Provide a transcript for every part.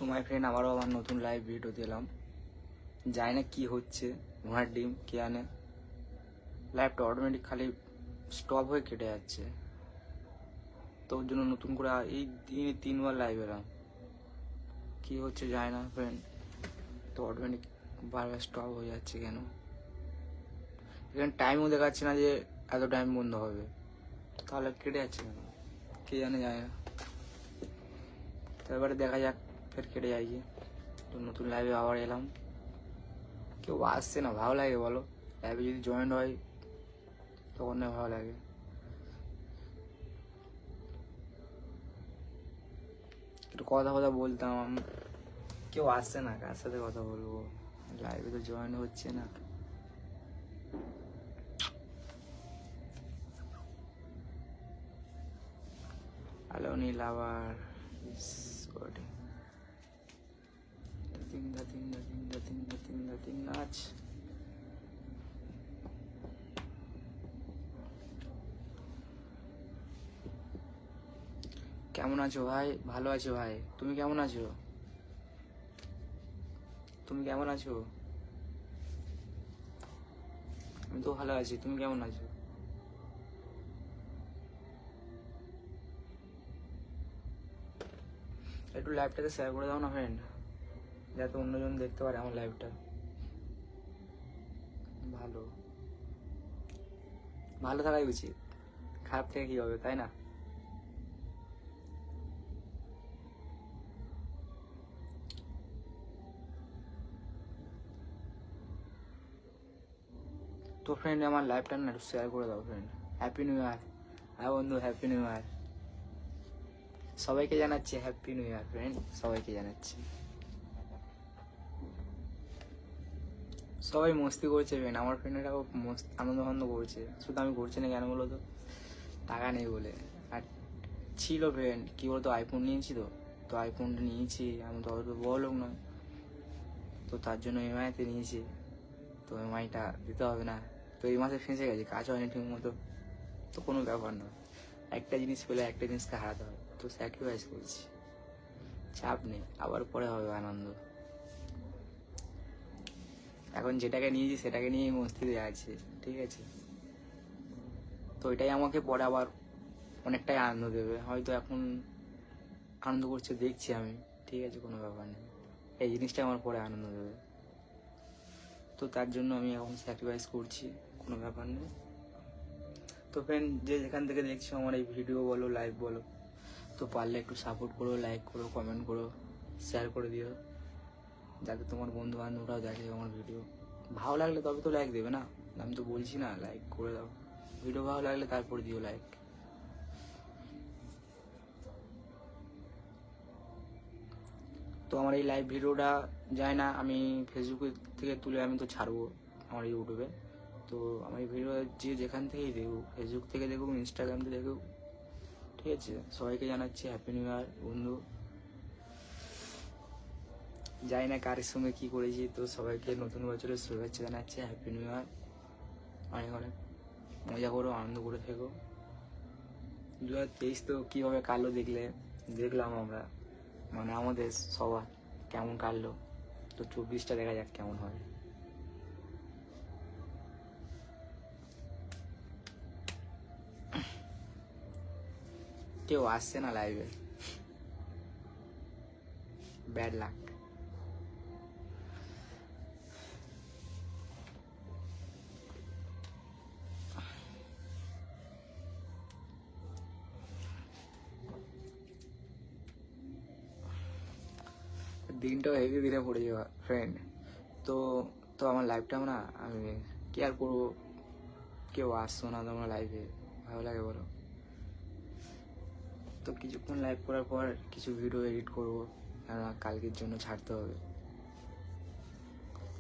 তো my friend, আবারও আমার নতুন লাইভ ভিডিও দিলাম। জানি না কি হচ্ছে, ঘোড়ার ডিম কে আনে। লাইভটা অটোমেটিক খালি স্টপ হয়ে কেটে যাচ্ছে। তো ওর জন্য নতুন করে এই দিনে 3বার লাইভ এলাম। কি হচ্ছে জানি না ফ্রেন্ড, তো অটোমেটিক বারবার স্টপ হয়ে যাচ্ছে কেন? এখানে টাইমও দেখাচ্ছে না যে এত টাইম বন্ধ হবে, তাহলে কেটে যাচ্ছে কেন কে জানে, যায় না। তারপরে দেখা যাক, ফের কেটে যায় গিয়ে। তো নতুন লাইভে আবার এলাম। কেউ আসছে না, ভালো লাগে বলো? লাইভে যদি জয়েন হয় তখন না ভালো লাগে। একটু কথা বলতাম, কেউ আসছে না, কার সাথে কথা বলবো? লাইভে তো জয়েন হচ্ছে না। হ্যালো নীল, আবার নাচ। কেমন আছো ভাই? ভালো আছো ভাই, তুমি কেমন আছো? তুমি কেমন আছো? আমি তো ভালো আছি, তুমি কেমন আছো? একটু লাইভটাকে শেয়ার করে দাও না ফ্রেন্ড, যাতে অন্যজন দেখতে পারে আমার লাইভটা। ভালো ভালো থাকাই উচিত, খারাপ থেকে কি হবে, তাই না? তো ফ্রেন্ড, আমার লাইভটা না একটু শেয়ার করে দাও ফ্রেন্ড। হ্যাপি নিউ ইয়ার। হ্যাঁ বন্ধু, হ্যাপি নিউ ইয়ার। সবাইকে জানাচ্ছি হ্যাপি নিউ ইয়ার ফ্রেন্ড, সবাইকে জানাচ্ছি। সবাই মস্তি করছে ফ্রেন্ড, আমার ফ্রেন্ডরা আনন্দ আনন্দ করছে। শুধু আমি করছি না কেন বলো তো? টাকা নেই বলে। আর ছিল ফ্রেন্ড, কি বলতো, আইফোন নিয়েছি। তো আইফোনটা নিয়েছি, আমি তো অত বড় লোক নয়, তো তার জন্য এমআইতে নিয়েছি। তো এমআইটা দিতে হবে না, তো এই মাসে ফেঁসে গেছে, কাজ হয়নি ঠিক মতো। তো কোনো ব্যাপার নয়, একটা জিনিস পেলে একটা জিনিসকে হারাতে হয়, তো স্যাক্রিফাইস করছি। চাপ নেই, আবার পরে হবে আনন্দ। এখন যেটাকে নিয়েছি সেটাকে নিয়েই মস্তিতে আছে, ঠিক আছে? তো এটাই আমাকে পরে আবার অনেকটাই আনন্দ দেবে। হয়তো এখন আনন্দ করছে দেখছি আমি, ঠিক আছে, কোনো ব্যাপার নেই। এই জিনিসটা আমার পরে আনন্দ দেবে, তো তার জন্য আমি এখন স্যাক্রিফাইস করছি, কোনো ব্যাপার নেই। তো ফ্রেন্ড, যে যেখান থেকে দেখছো আমার এই ভিডিও বলো, লাইভ বলো, তো পারলে একটু সাপোর্ট করো, লাইক করো, কমেন্ট করো, শেয়ার করে দিও, যাতে তোমার বন্ধু বান্ধবরাও দেখে আমার ভিডিও। ভালো লাগলে তবে তো লাইক দেবে না, আমি তো বলছি না, লাইক করে দাও। ভিডিও ভালো লাগলে তারপরে দিও লাইক। তো আমার এই লাইভ ভিডিওটা যায় না, আমি ফেসবুক থেকে তুলে আমি তো ছাড়বো আমার ইউটিউবে। তো আমার এই ভিডিও যে যেখান থেকেই দেখুক, ফেসবুক থেকে দেখুক, ইনস্টাগ্রাম থেকে দেখুক, ঠিক আছে? সবাইকে জানাচ্ছি হ্যাপি নিউ ইয়ার বন্ধু। জানি না কার সঙ্গে কী করেছি, তো সবাইকে নতুন বছরের শুভেচ্ছা জানাচ্ছি, হ্যাপি নিউ ইয়ার। অনেক অনেক মজা করো, আনন্দ করে থেকো। 2023 তো কীভাবে কাটলো দেখলাম আমরা, মানে আমাদের সবার কেমন কাটলো। তো 24টা দেখা যাক কেমন হয়। কেউ আসছে না লাইভে, ব্যাড লাক। দিনটাও হেভি দিনে পড়ে যাওয়া ফ্রেন্ড। তো তো আমার লাইভটা না আমি কি আর করবো, কেউ আসছো না তোমার লাইভে, ভালো লাগে বলো? তো কিছুক্ষণ লাইভ করার পর কিছু ভিডিও এডিট করবো, কালকের জন্য ছাড়তে হবে।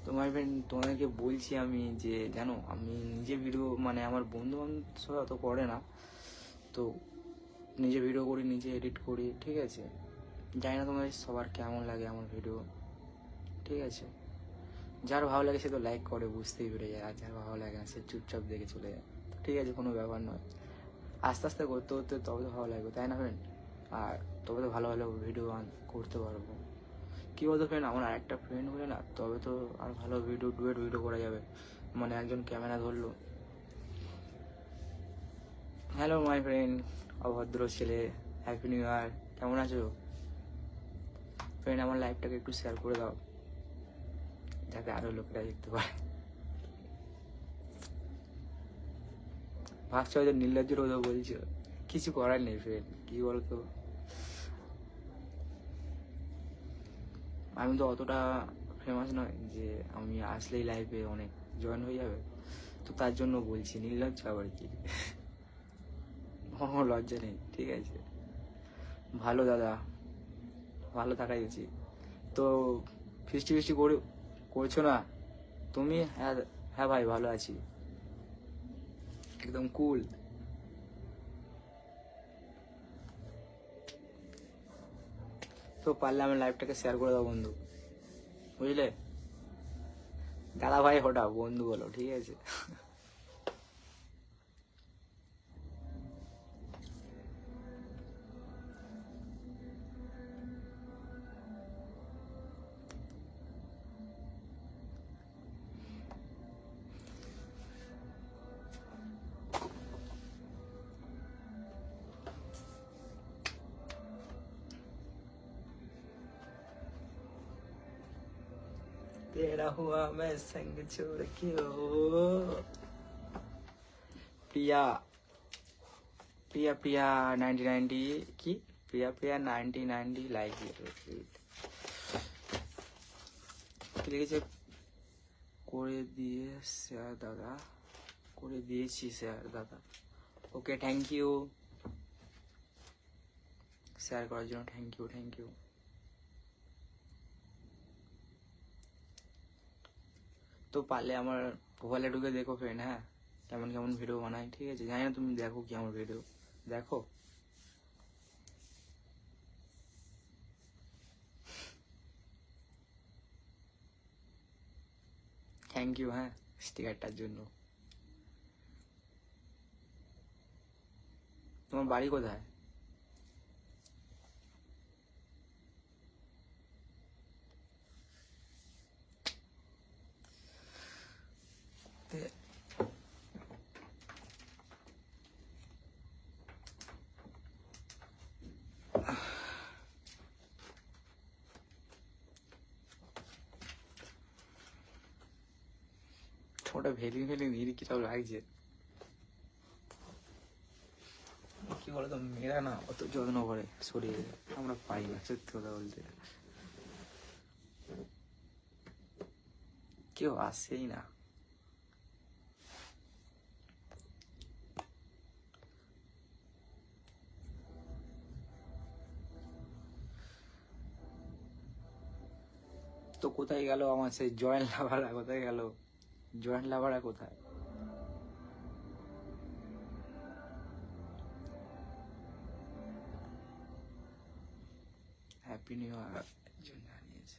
তো মাই ফ্রেন্ড, তোমাদেরকে বলছি আমি যে জানো, আমি নিজে ভিডিও, মানে আমার বন্ধু বান্ধব অত করে না, তো নিজে ভিডিও করি, নিজে এডিট করি, ঠিক আছে? জানি না তোমাদের সবার কেমন লাগে আমার ভিডিও, ঠিক আছে? যার ভালো লাগে সে তো লাইক করে, বুঝতেই পেরে যায়। আর যার ভালো লাগে না সে চুপচাপ দেখে চলে যায়, ঠিক আছে, কোনো ব্যাপার নয়। আস্তে আস্তে করতে করতে তবে তো ভালো লাগবে, তাই না ফ্রেন্ড? আর তবে তো ভালো ভালো ভিডিও করতে পারবো। কি বলতো ফ্রেন্ড, আমার আরেকটা ফ্রেন্ড হলে না তবে তো আর ভালো ডুয়েট ভিডিও করা যাবে। মানে একজন ক্যামেরা ধরলো, হ্যালো মাই ফ্রেন্ড, অভদ্র ছেলে, হ্যাপি নিউ ইয়ার, কেমন আছো ফ্রেন্ড? আমার লাইফটাকে একটু শেয়ার করে দাও যাতে আরো লোকেরা দেখতে পারে। ভাবছো হয়তো নির্লজ্জের কথা বলছো, কিছু করার নেই ফ্রেন্ড, কি বলতো, আমি তো অতটা ফেমাস নয় যে আমি আসলেই লাইফে অনেক জয়েন হয়ে যাবে, তো তার জন্য বলছি নির্লজ্জ আবার কি। কোনো লজ্জা নেই, ঠিক আছে? ভালো দাদা, ভালো থাকাই উচিত। তো ফিস্টি ফিস্টি করছো না তুমি? হ্যাঁ হ্যাঁ ভাই, ভালো আছি, একদম কুল। তো পারলে আমার লাইফটাকে শেয়ার করে দাও বন্ধু, বুঝলে? দাদা ভাই হঠাৎ বন্ধু বলো, ঠিক আছে? तेरा हुआ मैं संग छोड़ के ओ प्रिया, প্রিয়া প্রিয়া 9090 কি, প্রিয়া প্রিয়া 9090 লাইক লিখেছে, করে দিয়ে স্যার দাদা, করে দিয়েছি স্যার দাদা। ওকে, থ্যাংক ইউ শেয়ার করার জন্য, থ্যাংক ইউ থ্যাংক ইউ। তো পারলে আমার প্রোফাইলে ঢুকে দেখো ফ্রেন্ড, হ্যাঁ, কেমন কেমন ভিডিও বানাই, ঠিক আছে? জানি না তুমি দেখো কি আমার ভিডিও, দেখো। থ্যাংক ইউ, হ্যাঁ, স্টিকারটার জন্য। তোমার বাড়ি কোথায়? ওটা ভেলি ভেলি নিরি কিটাও লাগছে, কি বলতো, মেয়েরা না অত যত্ন করে শরীরে, আমরা পাই না, সত্যি কথা বলতে। কেউ আসেই না। তো কোথায় গেল আমার সেই জয়েন্ট লাভাররা, কোথায় গেল জয়েন্ট লাভাররা, কোথায়? হ্যাপি নিউ ইয়ার একজন জানিয়েছে।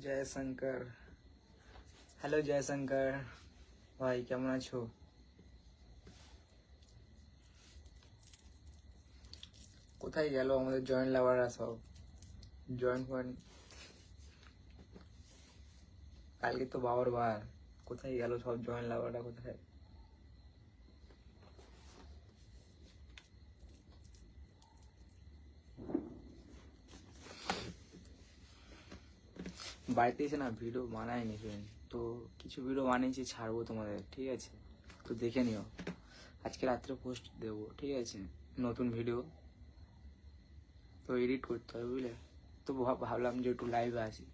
জয়শঙ্কর, হ্যালো জয়শঙ্কর ভাই, কেমন আছো? কোথায় গেল আমাদের জয়েন্ট লাভাররা সব? জয়েন্ট পয়েন্ট, কালকে তো বাবার বার, কোথায় গেল সব জয়েন্ট লাভাররা, কোথায়? বাড়িতে এসে না ভিডিও বানাইনি ফ্রেন্ড, তো কিছু ভিডিও বানিয়েছি, ছাড়বো তোমাদের, ঠিক আছে? তো দেখে নিও, আজকে রাত্রে পোস্ট দেবো, ঠিক আছে? নতুন ভিডিও তো এডিট করতে হবে, বুঝলে? তো ভাবলাম যে একটু লাইভে আসি,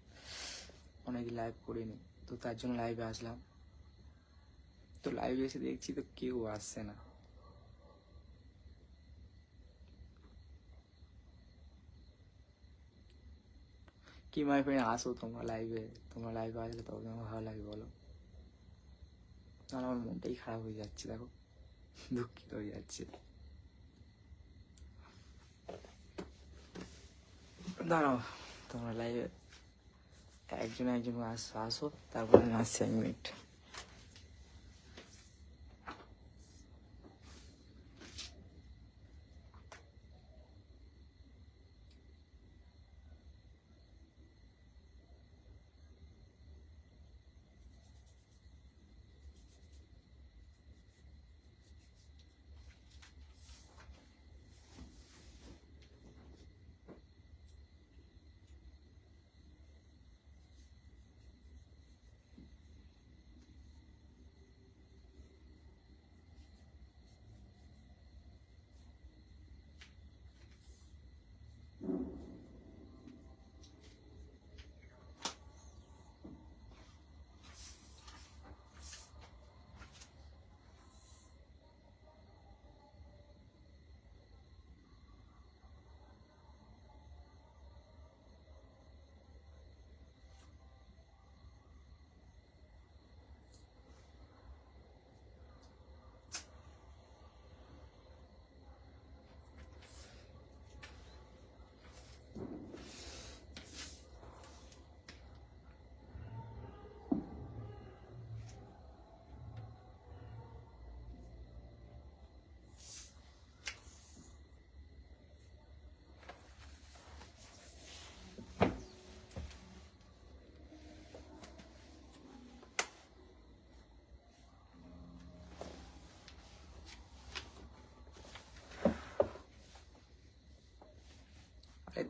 অনেকদিন লাইভ করিনি, তো তার জন্য লাইভে আসলাম। তো লাইভে এসে দেখছি তো কেউ আসছে না। কি মাই ফ্রেন্ড, আসো তোমরা লাইভে, তোমরা লাইভে আসলে তবে আমার ভালো লাগে, বলো? তাহলে আমার মনটাই খারাপ হয়ে যাচ্ছে, দেখো, দুঃখিত হয়ে যাচ্ছে। দাঁড়াও, তোমরা লাইভে একজন একজন আসো, তারপরে আমি আসছি, 1 মিনিট।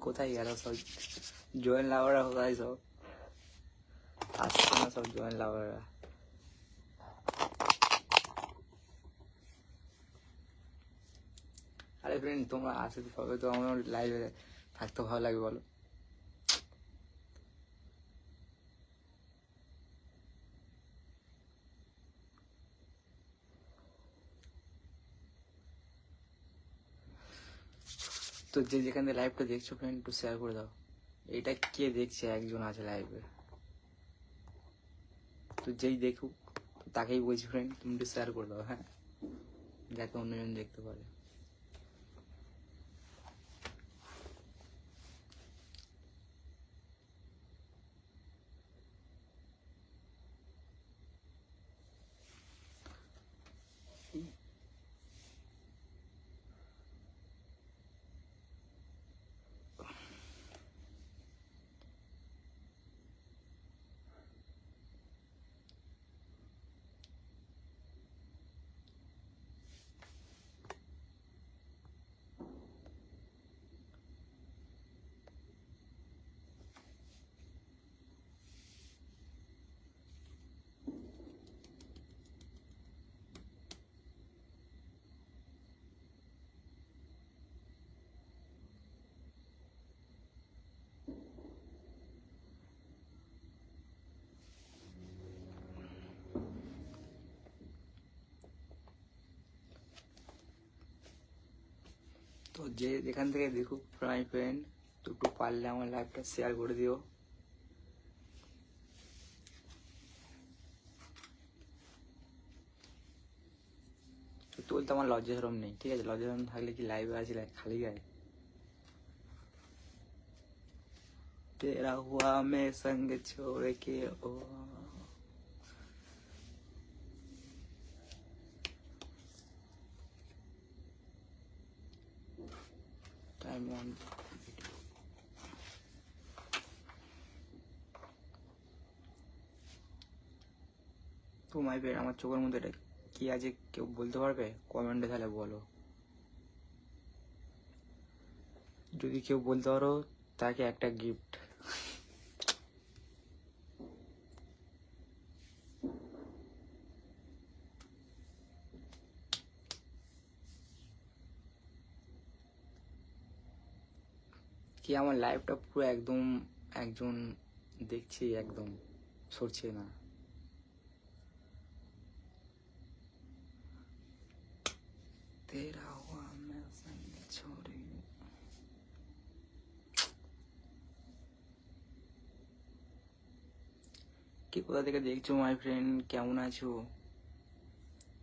কোথায় গেল সব জয়েন লাভাররা? কোথায় সব আসছে না সব জয়েন লাভাররা? আরে ফ্রেন্ড তোমরা আসতে পারবে তো আমার লাইভে থাকতে ভালো লাগবে বলো? তো যে যেখান থেকে লাইভটা দেখছো ফ্রেন্ড একটু শেয়ার করে দাও। এটা কে দেখছে? একজন আছে লাইভে, তো যেই দেখুক তাকেই বলছি ফ্রেন্ড তুমি একটু শেয়ার করে দাও, হ্যাঁ, যাতে অন্যজন দেখতে পারে। তো যে যেখান থেকে দেখুক মাই ফ্রেন্ড একটু পারলে আমার লাইভটা শেয়ার করে দিও। সত্যি বলতে আমার লজ্জা শরম নেই, ঠিক আছে? লজ্জা শরম থাকলে কি লাইভে আসি খালি গায়ে? তেরা হুয়া মে সঙ্গ ছোড়ে কে ও টাইম অন। তো মাই ফ্রেন্ড আমার চোখের মধ্যে এটা কি আছে কেউ বলতে পারবে? কমেন্টে তাহলে বলো। যদি কেউ বলতে পারো তাকে একটা গিফট। কি আমার লাইফটা পুরো একদম একজন দেখছি, একদম সরছে না। তেরা হুয়া মে সঙ্গ ছোড়ে। কে কোথা থেকে দেখছো মাই ফ্রেন্ড? কেমন আছো?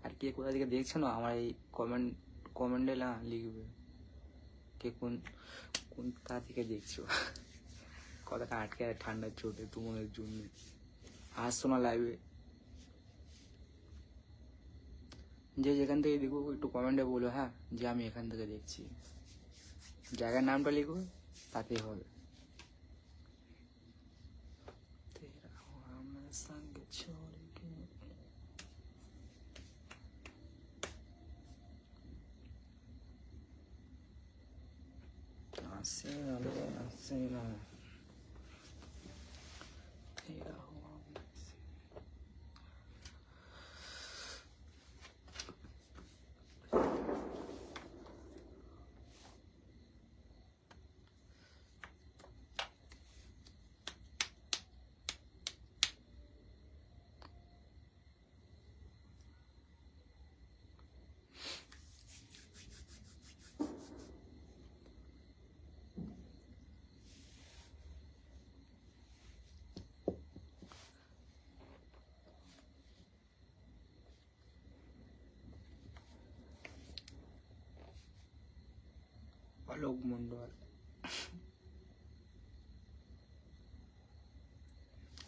আর কে কোথা থেকে দেখছো না আমার এই কমেন্টে না লিখবে কে কোন কোন কা থেকে দেখছো। কথাটা আটকে আছে ঠান্ডার চোটে তোমাদের জন্য। আসছো না লাইভে? যে যেখান থেকে দেখো একটু কমেন্টে বলো, হ্যাঁ, যে আমি এখান থেকে দেখছি। জায়গার নামটা লিখো, তাতেই হবে। তেরা হুয়া মে সঙ্গ ছোড়ে কে। আসছে না রে, আসছে না। তেরা হুয়া মে অলোক মন্ডল।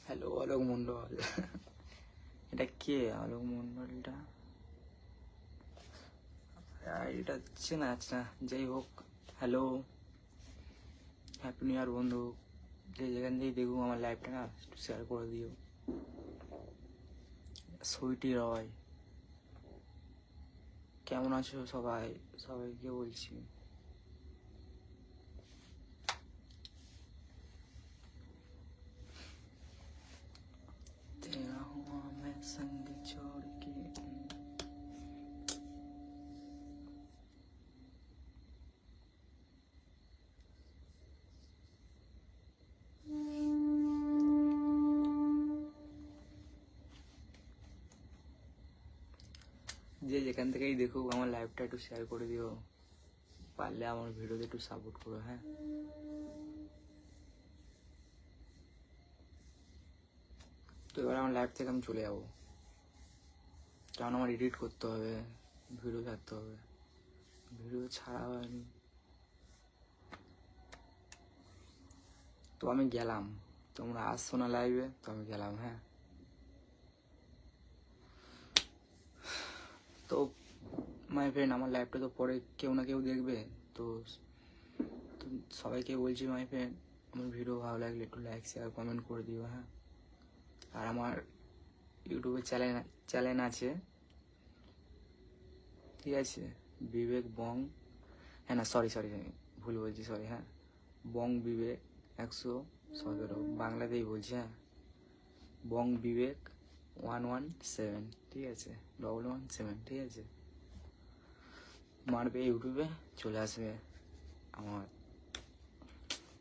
হ্যালো অলোক মন্ডল। এটা কে অলোক মন্ডলটা? এটা চেনা আছে না, যাই হোক। হ্যালো, হ্যাপি নিউ ইয়ার বন্ধু। যে যেখান থেকে দেখুক আমার লাইফটা না একটু শেয়ার করে দিও। সুইটি রয়, কেমন আছো সবাই? সবাইকে বলছি যে যেখান থেকেই দেখুক আমার লাইভটা একটু শেয়ার করে দিও, পারলে আমার ভিডিওতে একটু সাপোর্ট করো। হ্যাঁ, তো এবার আমার লাইভ থেকে আমি চলে যাবো, কারণ আমার এডিট করতে হবে, ভিডিও ছাড়তে হবে, ভিডিও ছাড়া হয়নি। তো আমি গেলাম, তোমরা আসছো না লাইভে, তো আমি গেলাম। হ্যাঁ, তো মাই ফ্রেন্ড, আমার লাইভটা তো পরে কেউ না কেউ দেখবে, তো তো সবাইকে বলছি মাই ফ্রেন্ড, আমার ভিডিও ভালো লাগলে একটু লাইক শেয়ার কমেন্ট করে দিও। হ্যাঁ, আর আমার ইউটিউবে চ্যানেল আছে, ঠিক আছে, বিবেক বং, হ্যাঁ না সরি সরি ভুল বলছি, সরি। হ্যাঁ, বং বিবেক 117, বাংলাতেই বলছি। হ্যাঁ, বং বিবেক 117, ঠিক আছে, 117, ঠিক আছে, মারবে ইউটিউবে, চলে আসবে আমার,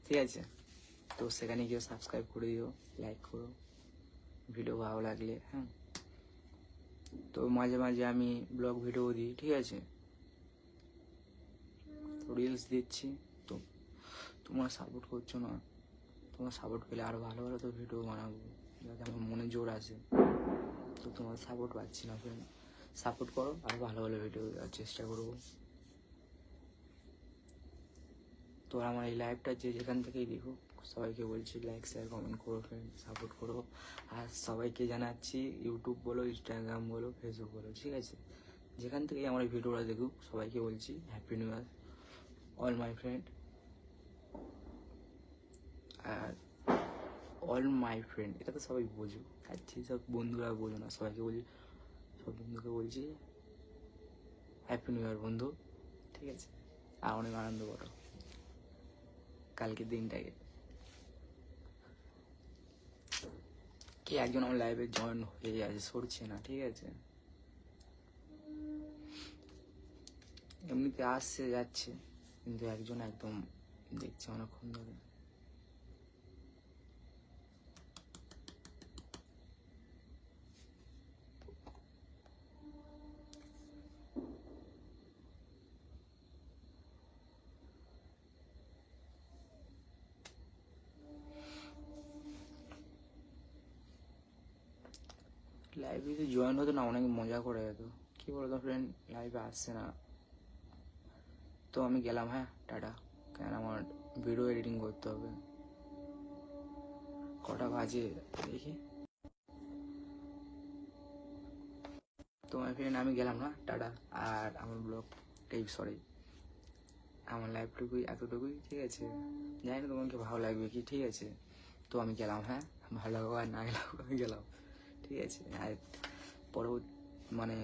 ঠিক আছে। তো সেখানে গিয়ে সাবস্ক্রাইব করে দিও, লাইক করো ভিডিও ভালো লাগলে। হ্যাঁ, তো মাঝে মাঝে আমি ব্লগ ভিডিও দিই, ঠিক আছে, রিলস দিচ্ছি। তো তোমরা সাপোর্ট করছো না, তোমার সাপোর্ট পেলে আরও ভালো ভালো তো ভিডিও বানাবো, যাতে আমার মনে জোর আসে। তো তোমার সাপোর্ট পাচ্ছি না ফ্রেন্ড, সাপোর্ট করো, আরও ভালো ভালো ভিডিও দেওয়ার চেষ্টা করবো। তো আমার এই লাইভটা যে যেখান থেকেই দেখো, সবাইকে বলছি লাইক শেয়ার কমেন্ট করো ফ্রেন্ড, সাপোর্ট করো। আর সবাইকে জানাচ্ছি, ইউটিউব বলো, ইনস্টাগ্রাম বলো, ফেসবুক বলো, ঠিক আছে, যেখান থেকেই আমার এই ভিডিওটা দেখুক, সবাইকে বলছি happy new year all my friend. আর অল মাই ফ্রেন্ড এটা তো সবাই বোঝো, আর সব বন্ধুরা বোঝো না, সবাইকে বলছি, সব বন্ধুকে বলছি হ্যাপি নিউ ইয়ার বন্ধু, ঠিক আছে, আর অনেক আনন্দ করো কালকের দিনটাকে। কে একজন আমার লাইভে জয়েন হয়ে আছে, সরছে না, ঠিক আছে, এমনিতে আসছে যাচ্ছে, কিন্তু একজন একদম দেখছে অনেকক্ষণ ধরে। লাইভে যদি জয়েন হতো না, অনেক মজা করে যেত, কি বলতো ফ্রেন্ড, লাইভে আসছে না, তো আমি গেলাম। হ্যাঁ, টাটা, কেন আমার ভিডিও এডিটিং করতে হবে। কটা বাজে দেখি, তো মাই ফ্রেন্ড আমি গেলাম না, টাটা। আর আমার ব্লগ, সরি, আমার লাইভটুকুই এতটুকুই, ঠিক আছে, জানি না তোমাকে ভালো লাগবে কি, ঠিক আছে, তো আমি গেলাম। হ্যাঁ, ভালো লাগো আর না লাগো, আমি গেলাম, ঠিক আছে। আর পরবর্তী মানে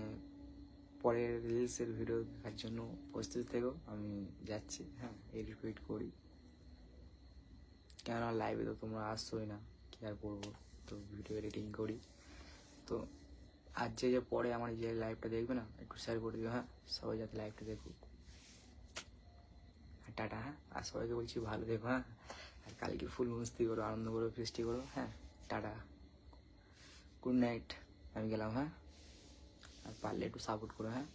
পরের রিলসের ভিডিও দেখার জন্য প্রস্তুত থেকো, আমি যাচ্ছি। হ্যাঁ, এডিট করি, কেননা লাইভে তো তোমরা আসছোই না, কি আর করবো, তো ভিডিও এডিটিং করি। তো আজ যে পরে আমার যে লাইভটা দেখবে না, একটু শেয়ার করে দিও। হ্যাঁ, সবাই যাতে লাইভটা দেখুক। টাটা। হ্যাঁ, আর সবাইকে বলছি ভালো দেখো। হ্যাঁ, আর কালকে ফুল মস্তি করো, আনন্দ করো, ফেস্টি করো। হ্যাঁ, টাটা, গুড নাইট, আমি গেলাম। হ্যাঁ, আর পারলে একটু সাপোর্ট করো। হ্যাঁ।